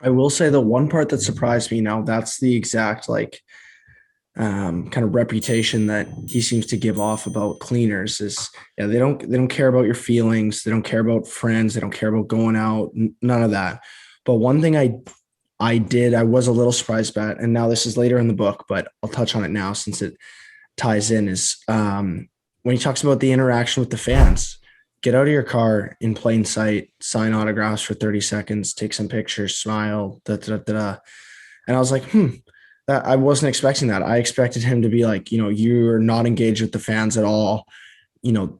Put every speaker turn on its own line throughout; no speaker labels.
I will say the one part that surprised me now, that's the exact kind of reputation that he seems to give off about cleaners is yeah, they don't care about your feelings, they don't care about friends, they don't care about going out, none of that. But one thing I was a little surprised about, and now this is later in the book, but I'll touch on it now since it ties in, is when he talks about the interaction with the fans. Get out of your car in plain sight, sign autographs for 30 seconds, take some pictures, smile, da, da, da, da. And I was like, that I wasn't expecting that. I expected him to be like, you're not engaged with the fans at all.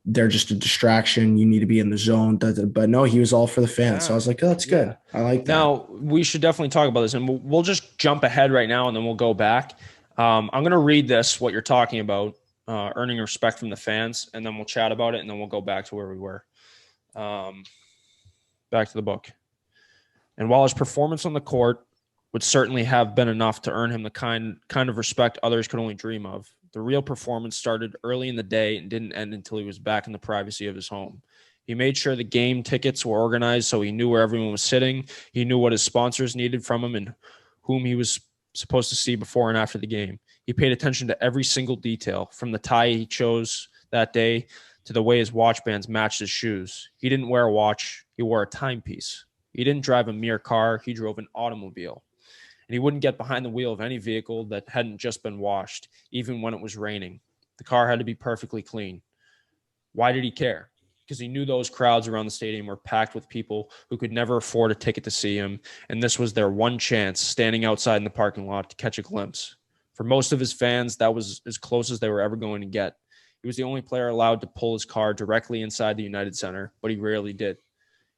They're just a distraction. You need to be in the zone. Da, da. But no, he was all for the fans. So I
Yeah.
was like, oh, that's
Yeah.
good. I like that.
Now, we should definitely talk about this, and we'll just jump ahead right now and then we'll go back. I'm going to read this, what you're talking about, earning respect from the fans, and then we'll chat about it, and then we'll go back to where we were. Um, Back to the book. And while his performance on the court would certainly have been enough to earn him the kind of respect others could only dream of, the real performance started early in the day and didn't end until he was back in the privacy of his home. He made sure the game tickets were organized so he knew where everyone was sitting. He knew what his sponsors needed from him and whom he was supposed to see before and after the game. He paid attention to every single detail, from the tie he chose that day to the way his watch bands matched his shoes. He didn't wear a watch, he wore a timepiece. He didn't drive a mere car, he drove an automobile. And he wouldn't get behind the wheel of any vehicle that hadn't just been washed, even when it was raining. The car had to be perfectly clean. Why did he care? Because he knew those crowds around the stadium were packed with people who could never afford a ticket to see him, and this was their one chance, standing outside in the parking lot, to catch a glimpse. For most of his fans, that was as close as they were ever going to get. He was the only player allowed to pull his car directly inside the United Center, but he rarely did.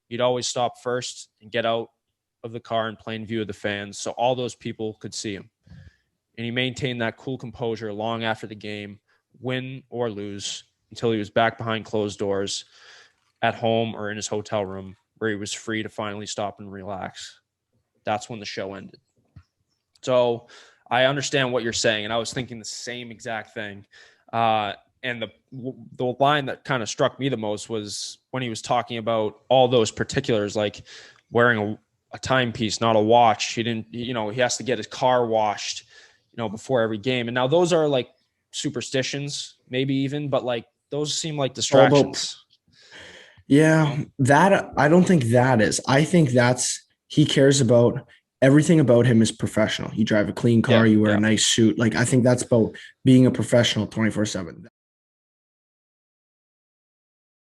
He'd always stop first and get out of the car in plain view of the fans so all those people could see him. And he maintained that cool composure long after the game, win or lose, until he was back behind closed doors at home or in his hotel room where he was free to finally stop and relax. That's when the show ended. So I understand what you're saying, and I was thinking the same exact thing. And the line that kind of struck me the most was when he was talking about all those particulars, like wearing a timepiece, not a watch. He didn't, he has to get his car washed, before every game. And now those are like superstitions, maybe even, but like those seem like
All about,
distractions. You
yeah,
know?
that I don't think that is. I think he cares about everything about him is professional. You drive a clean car,
Yeah,
you wear a
yeah.
nice suit. Like, I think that's about being a professional 24/7.